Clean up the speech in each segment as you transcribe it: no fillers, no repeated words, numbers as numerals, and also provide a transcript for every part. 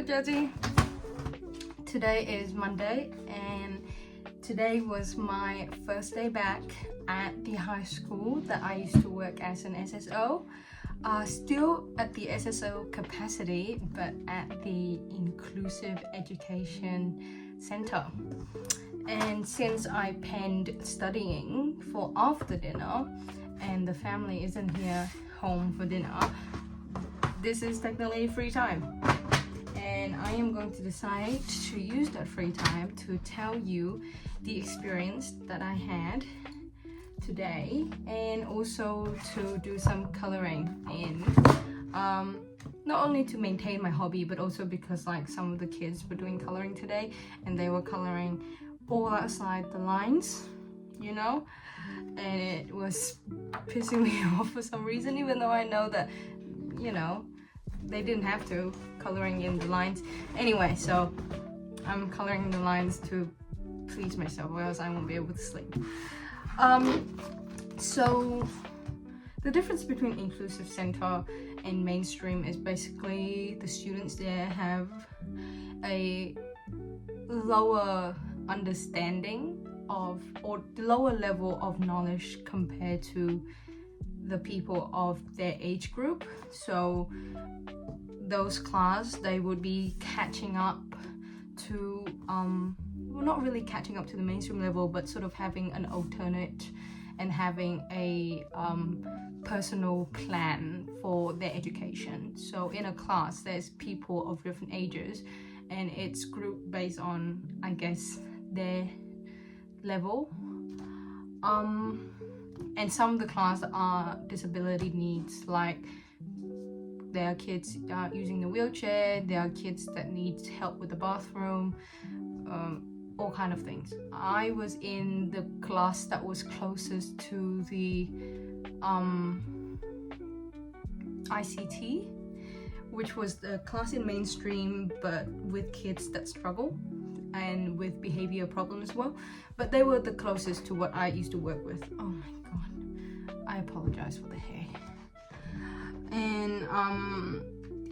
Hello Jazzy. Today is Monday and today was my first day back at the high school that I used to work as an SSO. Still at the SSO capacity, but at the Inclusive Education Center. And since I penned studying for after dinner and the family isn't here home for dinner, this is technically free time. And I am going to decide to use that free time to tell you the experience that I had today and also to do some coloring in. Not only to maintain my hobby, but also because like some of the kids were doing coloring today and they were coloring all outside the lines, you know, and it was pissing me off for some reason, even though I know that, you know, they didn't have to coloring in the lines anyway. So I'm coloring the lines to please myself, or else I won't be able to sleep. So the difference between Inclusive Center and mainstream is basically the students there have a lower understanding of, or lower level of knowledge compared to the people of their age group. So those class, they would be catching up to well, not really catching up to the mainstream level, but sort of having an alternate and having a personal plan for their education. So in a class there's people of different ages and it's grouped based on, I guess, their level. And some of the class are disability needs, like there are kids using the wheelchair, there are kids that need help with the bathroom, all kind of things. I was in the class that was closest to the ICT, which was the class in mainstream but with kids that struggle and with behavior problems as well. But they were the closest to what I used to work with. Oh my god, I apologize for the hair. And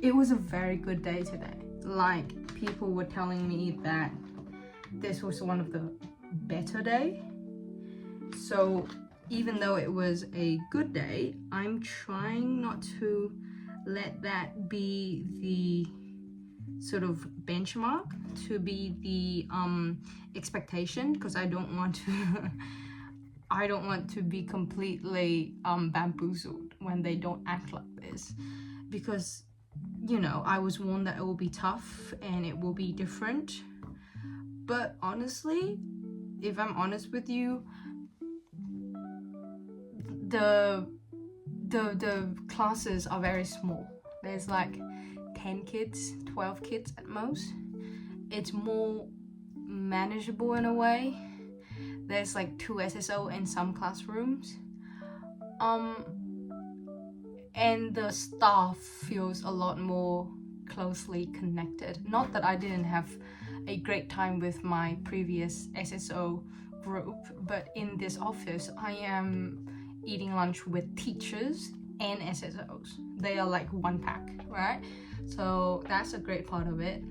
it was a very good day today. Like, people were telling me that this was one of the better day. So even though it was a good day, I'm trying not to let that be the sort of benchmark, to be the expectation, because I don't want to I don't want to be completely bamboozled when they don't act like this, because, you know, I was warned that it will be tough and it will be different. But honestly, if I'm honest with you, the classes are very small. There's like 10 kids, 12 kids at most. It's more manageable in a way. There's like 2 SSO in some classrooms. And the staff feels a lot more closely connected. Not that I didn't have a great time with my previous SSO group, but in this office I am eating lunch with teachers and SSOs. They are like one pack, right? So that's a great part of it.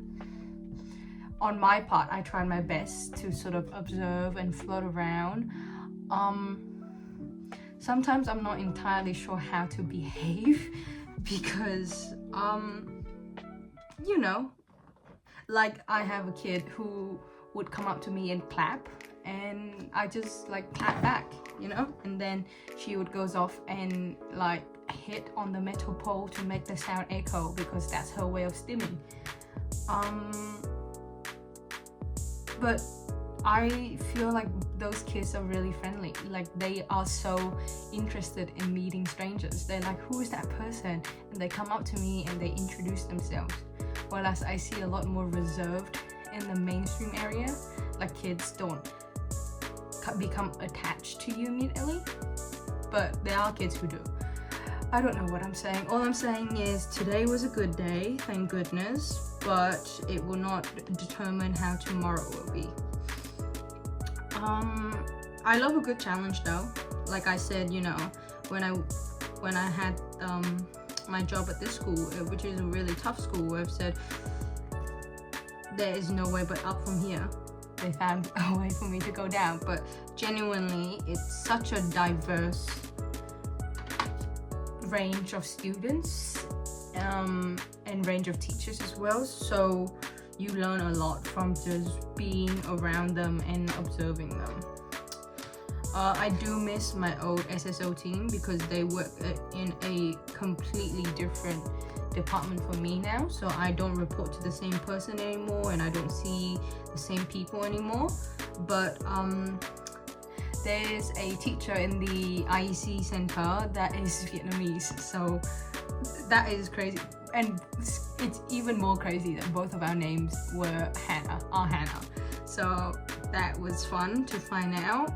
On my part, I tried my best to sort of observe and float around. Sometimes I'm not entirely sure how to behave because, you know, like I have a kid who would come up to me and clap and I just like clap back, you know, and then she would goes off and like hit on the metal pole to make the sound echo because that's her way of stimming. But I feel like those kids are really friendly. Like, they are so interested in meeting strangers. They're like, who is that person? And they come up to me and they introduce themselves. Whereas I see a lot more reserved in the mainstream area. Like, kids don't become attached to you immediately. But there are kids who do. I don't know what I'm saying. All I'm saying is today was a good day, thank goodness, but it will not determine how tomorrow will be. I love a good challenge though. Like I said, you know, when I had my job at this school, which is a really tough school, I've said there is no way but up from here. They found a way for me to go down, but genuinely it's such a diverse range of students and range of teachers as well, so you learn a lot from just being around them and observing them. I do miss my old SSO team because they work in a completely different department for me now, so I don't report to the same person anymore and I don't see the same people anymore. But there's a teacher in the IEC center that is Vietnamese, so that is crazy. And it's even more crazy that both of our names are Hannah. So that was fun to find out.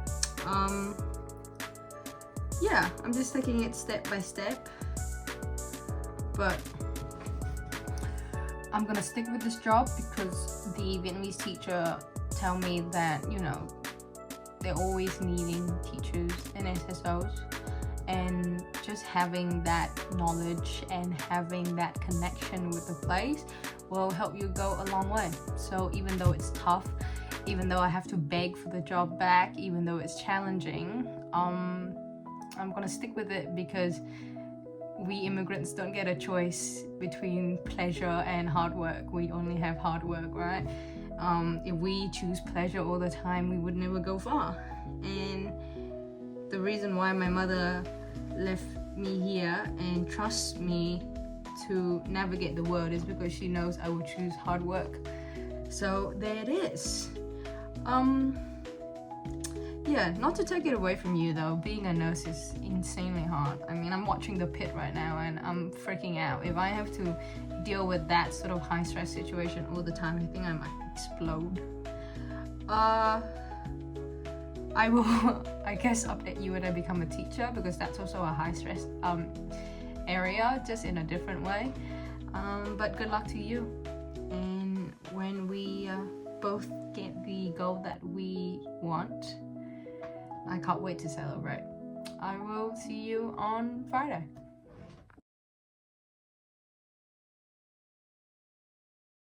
Yeah, I'm just taking it step by step, but I'm gonna stick with this job because the Vietnamese teacher tell me that, you know, they're always needing teachers and SSOs, and just having that knowledge and having that connection with the place will help you go a long way. So even though it's tough, even though I have to beg for the job back, even though it's challenging, I'm gonna stick with it because we immigrants don't get a choice between pleasure and hard work. We only have hard work, right? If we choose pleasure all the time, we would never go far. And the reason why my mother left me here and trusts me to navigate the world is because she knows I will choose hard work. So there it is. Yeah, not to take it away from you though, being a nurse is insanely hard. I mean, I'm watching The Pit right now and I'm freaking out. If I have to deal with that sort of high stress situation all the time, I think I might explode. I will, I guess, update you when I become a teacher because that's also a high stress area, just in a different way. But good luck to you. And when we both get the goal that we want, I can't wait to celebrate. I will see you on Friday.